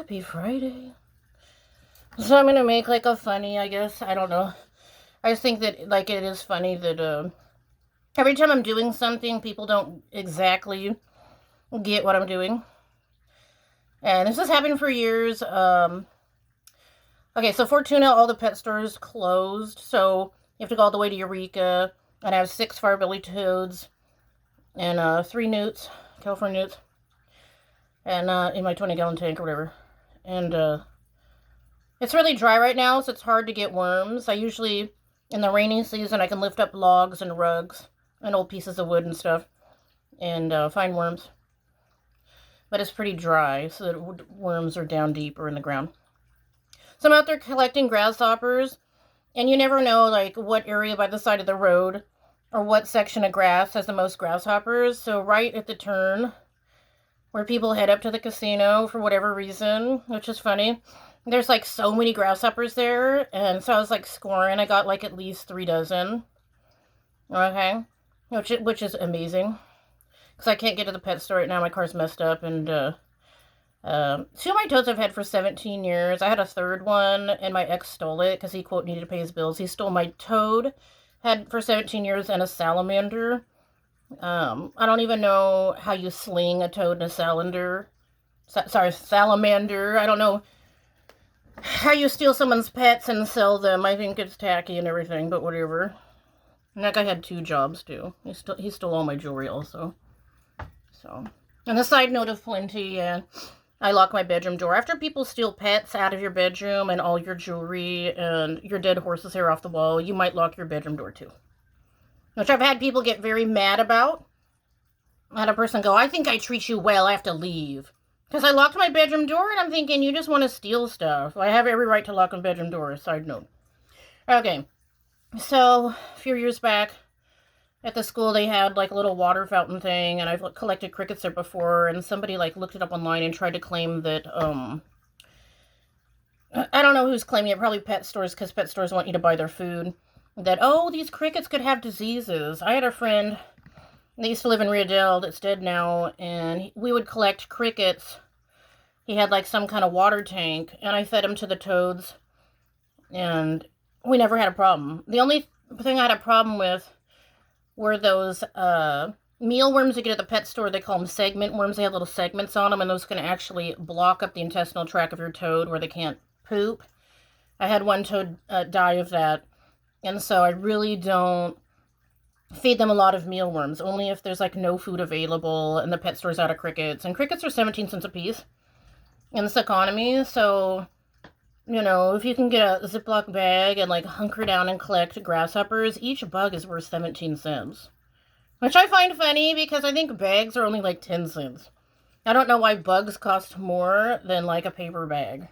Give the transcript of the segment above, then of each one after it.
Happy Friday. So I'm gonna make like a funny, I guess. I don't know. I just think that like it is funny that every time I'm doing something, people don't exactly get what I'm doing. And this has happened for years. Okay, so Fortuna, all the pet stores closed, so you have to go all the way to Eureka. And I have 6 fire-belly toads and 3 newts, California newts, and in my 20-gallon tank or whatever. And it's really dry right now, so it's hard to get worms. I usually, in the rainy season, I can lift up logs and rugs and old pieces of wood and stuff and find worms. But it's pretty dry, so that worms are down deeper in the ground. So I'm out there collecting grasshoppers, and you never know, like, what area by the side of the road or what section of grass has the most grasshoppers. So right at the turn where people head up to the casino for whatever reason, which is funny, there's like so many grasshoppers there, and so I was like scoring. I got like at least 3 dozen. Okay, which is amazing, because I can't get to the pet store right now. My car's messed up, and 2 of my toads I've had for 17 years. I had a 3rd one, and my ex stole it because he, quote, needed to pay his bills. He stole my toad, had for 17 years, and a salamander. I don't even know how you sling a toad and a salamander. Salamander. I don't know how you steal someone's pets and sell them. I think it's tacky and everything, but whatever. And that guy had 2 jobs, too. He stole all my jewelry, also. So, and a side note of plenty, I lock my bedroom door. After people steal pets out of your bedroom and all your jewelry and your dead horse's hair off the wall, you might lock your bedroom door, too. Which I've had people get very mad about. I had a person go, I think I treat you well, I have to leave. Because I locked my bedroom door, and I'm thinking, you just want to steal stuff. I have every right to lock my bedroom door, side note. Okay, so a few years back, at the school, they had like a little water fountain thing, and I've collected crickets there before, and somebody like looked it up online and tried to claim that, I don't know who's claiming it, probably pet stores, because pet stores want you to buy their food, that, oh, these crickets could have diseases. I had a friend, they used to live in Riedel, that's dead now, and we would collect crickets. He had like some kind of water tank, and I fed him to the toads, and we never had a problem. The only thing I had a problem with were those mealworms you get at the pet store. They call them segment worms. They have little segments on them, and those can actually block up the intestinal tract of your toad where they can't poop. I had one toad die of that, and so I really don't feed them a lot of mealworms, only if there's like no food available and the pet store's out of crickets. And crickets are 17 cents a piece in this economy, so, you know, if you can get a Ziploc bag and like hunker down and collect grasshoppers, each bug is worth 17 cents. Which I find funny, because I think bags are only like 10 cents. I don't know why bugs cost more than like a paper bag.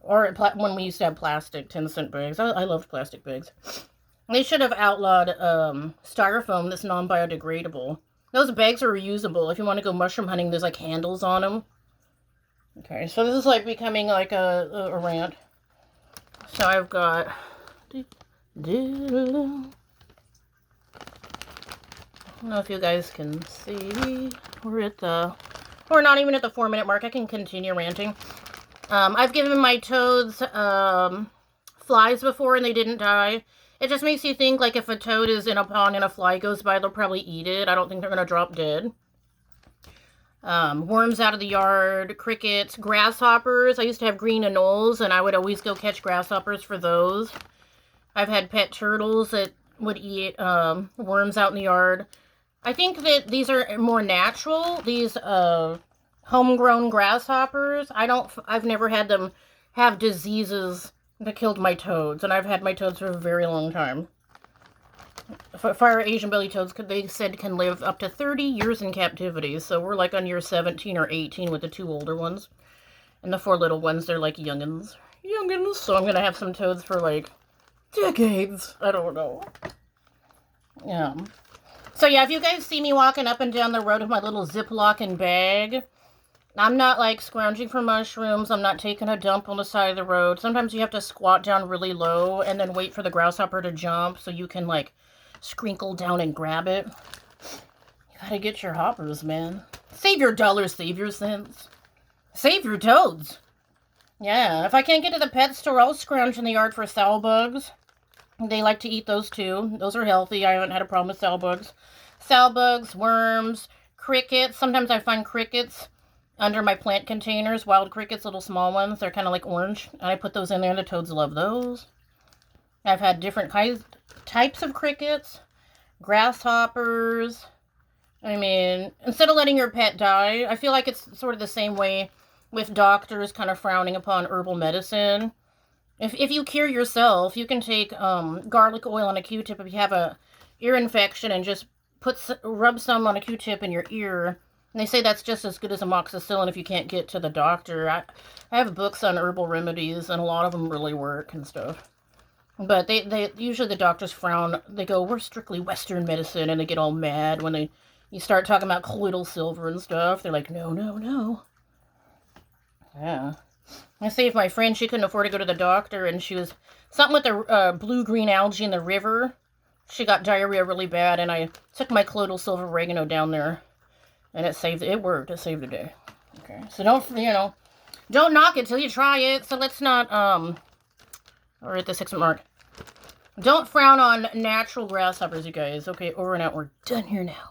Or when we used to have plastic 10-cent bags. I loved plastic bags. They should have outlawed styrofoam that's non-biodegradable. Those bags are reusable. If you want to go mushroom hunting, there's like handles on them. Okay, so this is like becoming like a rant. So I've got... I don't know if you guys can see. We're not even at the 4-minute mark. I can continue ranting. I've given my toads flies before and they didn't die. It just makes you think, like, if a toad is in a pond and a fly goes by, they'll probably eat it. I don't think they're going to drop dead. Worms out of the yard, crickets, grasshoppers. I used to have green anoles, and I would always go catch grasshoppers for those. I've had pet turtles that would eat worms out in the yard. I think that these are more natural, these homegrown grasshoppers. I've never had them have diseases that killed my toads, and I've had my toads for a very long time. Fire Asian belly toads, they said, can live up to 30 years in captivity, so we're like on year 17 or 18 with the 2 older ones. And the 4 little ones, they're like youngins. Youngins! So I'm gonna have some toads for like decades. I don't know. Yeah. So yeah, if you guys see me walking up and down the road with my little Ziploc and bag, I'm not like scrounging for mushrooms. I'm not taking a dump on the side of the road. Sometimes you have to squat down really low and then wait for the grasshopper to jump so you can like scrinkle down and grab it. You gotta get your hoppers, man. Save your dollars, save your cents. Save your toads. Yeah, if I can't get to the pet store, I'll scrounge in the yard for sow bugs. They like to eat those too. Those are healthy. I haven't had a problem with sow bugs. Sow bugs, worms, crickets. Sometimes I find crickets under my plant containers. Wild crickets, little small ones. They're kind of like orange. And I put those in there. The toads love those. I've had different types of crickets. Grasshoppers. I mean, instead of letting your pet die, I feel like it's sort of the same way with doctors kind of frowning upon herbal medicine. If you cure yourself, you can take garlic oil on a Q-tip if you have a ear infection and just rub some on a Q-tip in your ear. And they say that's just as good as amoxicillin if you can't get to the doctor. I have books on herbal remedies, and a lot of them really work and stuff. But they usually the doctors frown. They go, we're strictly Western medicine, and they get all mad when you start talking about colloidal silver and stuff. They're like, no, no, no. Yeah. I say if my friend, she couldn't afford to go to the doctor, and she was something with the blue-green algae in the river. She got diarrhea really bad, and I took my colloidal silver oregano down there, and it worked. It saved the day. Okay, so don't knock it till you try it. So let's not, we're at the 6-minute mark. Don't frown on natural grasshoppers, you guys. Okay, over and out. We're done here now.